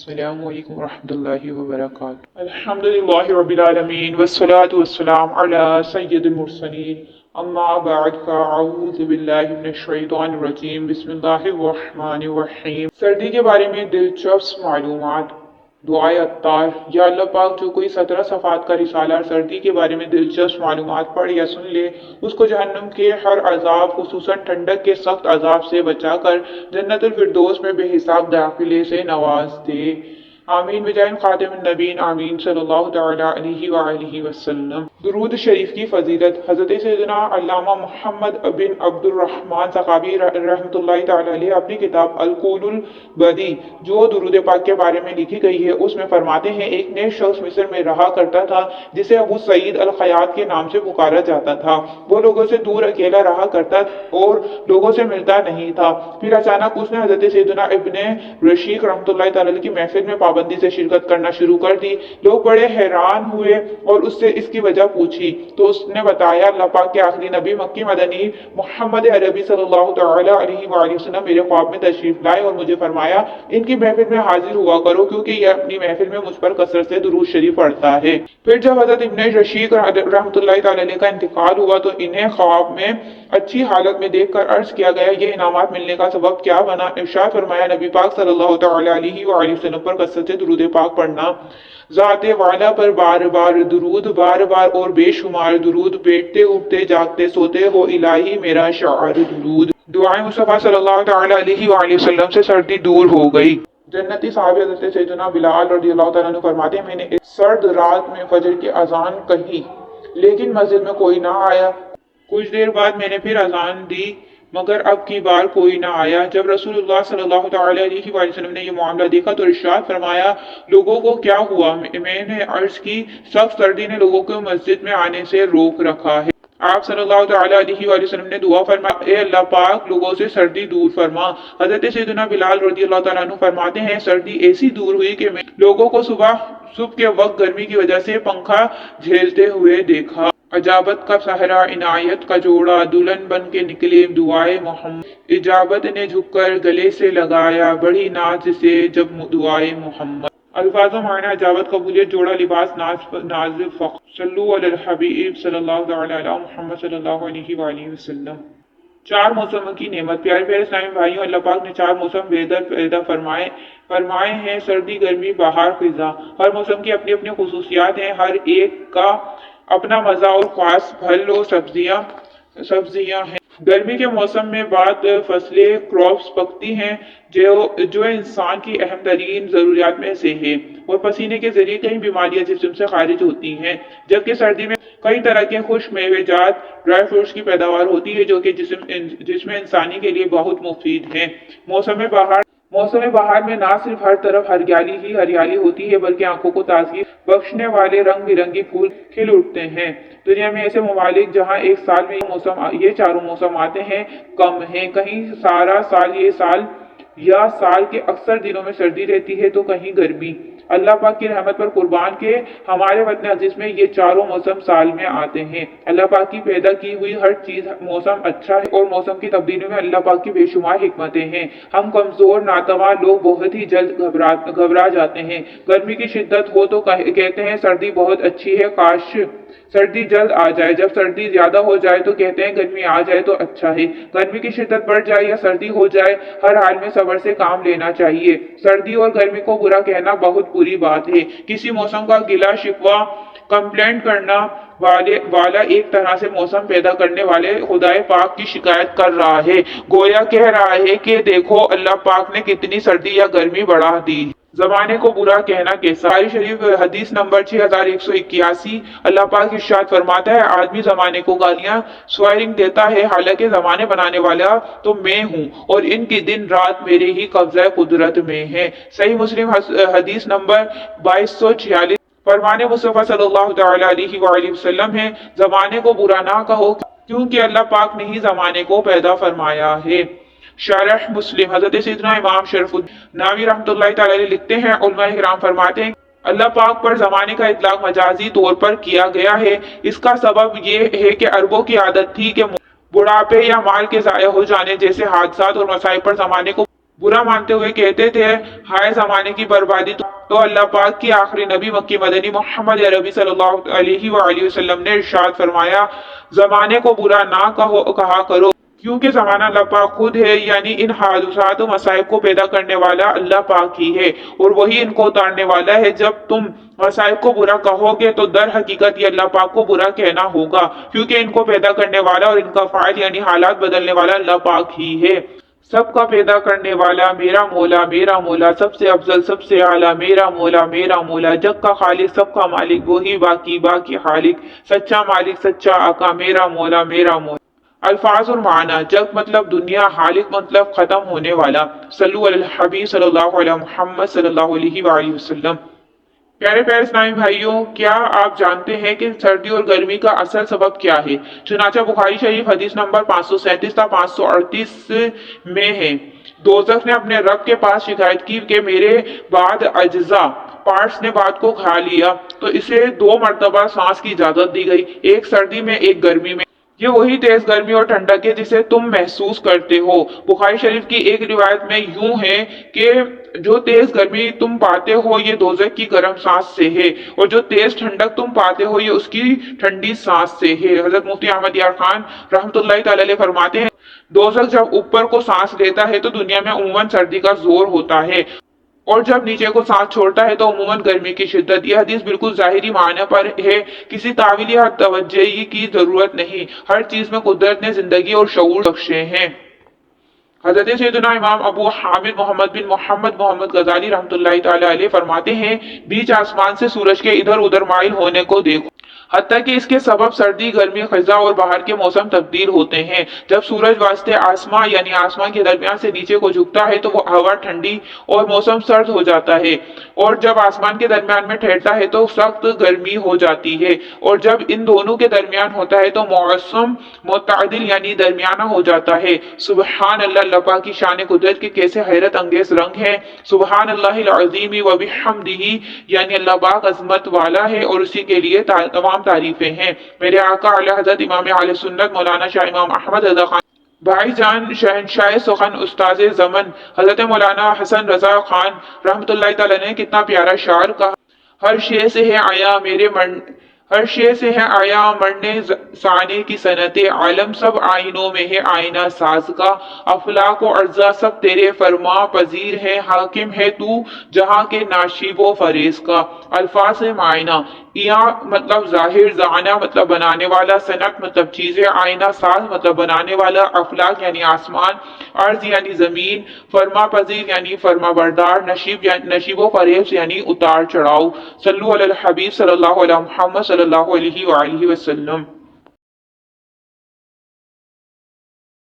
السلام علیکم ورحمۃ اللہ وبرکاتہ۔ الحمد للہ رب العالمین والصلاة والسلام علی سید المرسلین، اما بعد فاعوذ باللہ من الشیطان الرجیم، بسم اللہ الرحمن الرحیم۔ سردی کے بارے میں دلچسپ معلومات۔ دعائے عطار، یا اللہ پاک جو کوئی 17 صفحات کا رسالہ سردی کے بارے میں دلچسپ معلومات پڑھ یا سن لے، اس کو جہنم کے ہر عذاب خصوصاً ٹھنڈک کے سخت عذاب سے بچا کر جنت الفردوس میں بے حساب داخلے سے نواز دے۔ آمین بجائے خاتم النبین، آمین صلی اللہ تعالی علیہ وآلہ وسلم۔ درود شریف کی فضیلت۔ حضرت سیدنا علامہ محمد بن عبد الرحمن ثقافی رحمۃ اللہ تعالی علیہ اپنی کتاب القول البدی جو درود پاک کے بارے میں لکھی گئی ہے اس میں فرماتے ہیں، ایک نیک شخص مصر میں رہا کرتا تھا جسے ابو سعید الخیاط کے نام سے پکارا جاتا تھا۔ وہ لوگوں سے دور اکیلا رہا کرتا اور لوگوں سے ملتا نہیں تھا۔ پھر اچانک اس نے حضرت سیدنا ابن رشید رحمۃ اللہ تعالی علیہ کی محفل میں پابندی سے شرکت کرنا شروع کر دی۔ لوگ بڑے حیران ہوئے اور اس سے اس کی وجہ پوچھی تو اس نے بتایا، اللہ پاک کے آخری نبی مکی مدنی محمد عربی صلی اللہ تعالی علیہ وآلہ وسلم میرے خواب میں تشریف لائے اور مجھے فرمایا ان کی محفل میں حاضر ہوا کرو کیونکہ یہ اپنی محفل میں مجھ پر کثرت سے درود شریف پڑھتا ہے۔ پھر جب حضرت ابن رشید رحمۃ اللہ تعالی علیہ کا انتقال ہوا تو انہیں خواب میں اچھی حالت میں دیکھ کر عرض کیا گیا، یہ انعامات ملنے کا سبب کیا بنا؟ ارشاد فرمایا، نبی پاک صلی اللہ تعالی علیہ وآلہ وسلم پر کثرت سے درود پاک پڑھنا۔ ذات والا پر بار بار درود، بار بار اور بے شمار درود، بیٹھتے اٹھتے جاگتے سوتے ہو الہی میرا شعار درود۔ دعائیں مصطفیٰ صلی اللہ تعالی علیہ وآلہ وسلم سے سردی دور ہو گئی۔ جنتی صحابی حضرت سیدنا بلال رضی اللہ تعالیٰ عنہ فرماتے ہیں، میں نے ایک سرد رات میں فجر کی اذان کہی لیکن مسجد میں کوئی نہ آیا۔ کچھ دیر بعد میں نے پھر اذان دی مگر اب کی بار کوئی نہ آیا۔ جب رسول اللہ صلی اللہ تعالی علیہ وآلہ وسلم نے یہ معاملہ دیکھا تو ارشاد فرمایا، لوگوں کو کیا ہوا؟ میں نے عرض کی، سخت سردی نے لوگوں کو مسجد میں آنے سے روک رکھا ہے۔ آپ صلی اللہ تعالی علیہ وآلہ وسلم نے دعا فرمایا، اے اللہ پاک لوگوں سے سردی دور فرما۔ حضرت سیدنا بلال رضی اللہ تعالیٰ عنہ فرماتے ہیں، سردی ایسی دور ہوئی کہ میں لوگوں کو صبح کے وقت گرمی کی وجہ سے پنکھا جھیلتے ہوئے دیکھا۔ اجابت کا صحرا، عنایت کا جوڑا، دلہن بن کے نکلے دعائے محمد، اجابت نے جھک کر گلے سے لگایا بڑی ناز سے جب دعائے محمد۔ الفاظ و معنی، اجابت قبولیت، جوڑا لباس، ناز فخر۔ صلو علی الحبیب صلی اللہ تعالی علی محمد صلی اللہ علیہ وآلہ وسلم۔ چار موسموں کی نعمت۔ پیارے پیارے اسلامی بھائیوں، اللہ پاک نے چار موسم ویدر پیدا فرمائے ہیں، سردی، گرمی، بہار، خزاں۔ ہر موسم کی اپنی اپنی خصوصیات ہیں، ہر ایک کا اپنا مزہ اور خاص پھل اور سبزیاں ہیں۔ گرمی کے موسم میں بعد فصلیں کراپس پکتی ہیں جو انسان کی اہم ترین ضروریات میں سے ہے اور پسینے کے ذریعے کئی بیماریاں جسم سے خارج ہوتی ہیں، جبکہ سردی میں کئی طرح کے خشک میوے جات، ڈرائی فروٹس کی پیداوار ہوتی ہے جو کہ جسم انسانی کے لیے بہت مفید ہیں۔ موسم بہار میں نہ صرف ہر طرف ہریالی ہی ہریالی ہوتی ہے بلکہ آنکھوں کو تازگی بخشنے والے رنگ برنگی پھول کھل اٹھتے ہیں۔ دنیا میں ایسے ممالک جہاں ایک سال میں یہ چاروں موسم آتے ہیں کم ہیں، کہیں سارا سال یا سال کے اکثر دنوں میں سردی رہتی ہے تو کہیں گرمی۔ اللہ پاک کی رحمت پر قربان کے ہمارے وطن عزیز میں یہ چاروں موسم سال میں آتے ہیں۔ اللہ پاک کی پیدا کی ہوئی ہر چیز موسم اچھا ہے اور موسم کی تبدیلیوں میں اللہ پاک کی بے شمار حکمتیں ہیں۔ ہم کمزور ناتواں لوگ بہت ہی جلد گھبرا جاتے ہیں۔ گرمی کی شدت ہو تو کہتے ہیں سردی بہت اچھی ہے، کاش سردی جلد آ جائے۔ جب سردی زیادہ ہو جائے تو کہتے ہیں گرمی آ جائے تو اچھا ہے۔ گرمی کی شدت بڑھ جائے یا سردی ہو جائے، ہر حال میں صبر سے کام لینا چاہیے۔ سردی اور گرمی کو برا کہنا بہت بری بات ہے۔ کسی موسم کا گلہ شکوہ کمپلینٹ کرنا والا ایک طرح سے موسم پیدا کرنے والے خدائے پاک کی شکایت کر رہا ہے، گویا کہہ رہا ہے کہ دیکھو اللہ پاک نے کتنی سردی یا گرمی بڑھا دی۔ زمانے کو برا کہنا کیسا؟ بخاری شریف حدیث نمبر 6181، اللہ پاک ارشاد فرماتا ہے، آدمی زمانے کو گالیاں سوائرنگ دیتا ہے حالانکہ زمانے بنانے والا تو میں ہوں اور ان کی دن رات میرے ہی قبضہ قدرت میں ہے۔ صحیح مسلم حدیث نمبر 2246، فرمان مصطفیٰ صلی اللہ تعالی علیہ وآلہ وسلم ہے، زمانے کو برا نہ کہو کیونکہ اللہ پاک نے ہی زمانے کو پیدا فرمایا ہے۔ شرح مسلم، حضرت سیدنا امام شرف النووی رحمۃ اللہ تعالی علیہ لکھتے ہیں، علماء کرام فرماتے ہیں اللہ پاک پر زمانے کا اطلاق مجازی طور پر کیا گیا ہے۔ اس کا سبب یہ ہے کہ عربوں کی عادت تھی کہ بڑھاپے یا مال کے ضائع ہو جانے جیسے حادثات اور مصائب پر زمانے کو برا مانتے ہوئے کہتے تھے ہائے زمانے کی بربادی۔ تو اللہ پاک کی آخری نبی مکی مدنی محمد عربی صلی اللہ علیہ وآلہ وسلم نے ارشاد فرمایا زمانے کو برا نہ کہا کرو، کیونکہ زمانہ اللہ پاک خود ہے، یعنی ان حادثات و مصائب کو پیدا کرنے والا اللہ پاک ہی ہے اور وہی ان کو اتارنے والا ہے۔ جب تم مصائب کو برا کہو گے تو در حقیقت یہ اللہ پاک کو برا کہنا ہوگا، کیونکہ ان کو پیدا کرنے والا اور ان کا فاعل یعنی حالات بدلنے والا اللہ پاک ہی ہے۔ سب کا پیدا کرنے والا میرا مولا سب سے افضل سب سے اعلیٰ میرا مولا جگ کا خالق سب کا مالک وہی باقی خالق سچا مالک سچا آقا میرا مولا۔ الفاظ اور معنی: جگ مطلب دنیا، خالق مطلب ختم ہونے والا۔ صلو علی الحبیب صلی اللہ علیہ محمد صلی اللہ علیہ وآلہ وسلم۔ پیارے اسلامی بھائیوں، کیا آپ جانتے ہیں کہ سردی اور گرمی کا اصل سبب کیا ہے؟ چنانچہ بخاری شریف حدیث نمبر 537 تا 538 میں ہے، دوزخ نے اپنے رب کے پاس شکایت کی کہ میرے بعد اجزاء پارٹس نے بات کو کھا لیا، تو اسے 2 مرتبہ سانس کی اجازت دی گئی، ایک سردی میں ایک گرمی میں۔ یہ وہی تیز گرمی اور ٹھنڈک ہے جسے تم محسوس کرتے ہو۔ بخاری شریف کی ایک روایت میں یوں ہے کہ جو تیز گرمی تم پاتے ہو یہ دوزخ کی گرم سانس سے ہے، اور جو تیز ٹھنڈک تم پاتے ہو یہ اس کی ٹھنڈی سانس سے ہے۔ حضرت مفتی احمد یار خان رحمۃ اللہ تعالی علیہ فرماتے ہیں دوزخ جب اوپر کو سانس لیتا ہے تو دنیا میں عموماً سردی کا زور ہوتا ہے، اور جب نیچے کو سانس چھوڑتا ہے تو عموماً گرمی کی شدت۔ یہ حدیث بالکل ظاہری معنی پر ہے، کسی تعویلی یا توجہی کی ضرورت نہیں، ہر چیز میں قدرت نے زندگی اور شعور بخشے ہیں۔ حضرت سیدنا امام ابو حامد محمد غزالی رحمۃ اللہ تعالی علیہ فرماتے ہیں بیچ آسمان سے سورج کے ادھر ادھر مائل ہونے کو دیکھو، حتیٰ کہ اس کے سبب سردی گرمی خزاں اور باہر کے موسم تبدیل ہوتے ہیں۔ جب سورج واسطے آسمان یعنی آسمان کے درمیان سے نیچے کو جھکتا ہے تو وہ ہوا ٹھنڈی اور موسم سرد ہو جاتا ہے، اور جب آسمان کے درمیان میں ٹھہرتا ہے تو سخت گرمی ہو جاتی ہے، اور جب ان دونوں کے درمیان ہوتا ہے تو موسم معتدل یعنی درمیانہ ہو جاتا ہے۔ سبحان اللہ، اللہ پاک کی شان قدرت کے کیسے حیرت انگیز رنگ ہے۔ سبحان اللہ العظیم و بحمدہ، یعنی اللہ پاک عظمت والا ہے اور اسی کے لیے تمام تعریفیں ہیں۔ میرے آقا اعلی حضرت امام اہل سنت مولانا شاہ امام احمد رضا خان بھائی جان شہنشاہ سخن استاذ زمن حضرت مولانا حسن رضا خان رحمۃ اللہ تعالی نے کتنا پیارا شعر کہا: ہر شے سے ہے آیا مرنے ثانی کی صنعت، عالم سب آئینوں میں ہے آئینہ ساز کا، افلاک و اجزا سب تیرے فرما پذیر ہے، حاکم ہے تو جہاں کے ناشیب و فریز کا۔ الفاظ معنی: یہاں مطلب ظاہر، زعانہ مطلب بنانے والا، صنعت مطلب چیزیں، آئینہ ساز مطلب بنانے والا، افلاک یعنی آسمان، ارض یعنی زمین، فرما پذیر یعنی فرما بردار، نشیب و فریز یعنی اتار چڑھاؤ۔ صلو علی الحبیب صلی اللہ علیہ محمد صلی اللہ علیہ وآلہ وسلم۔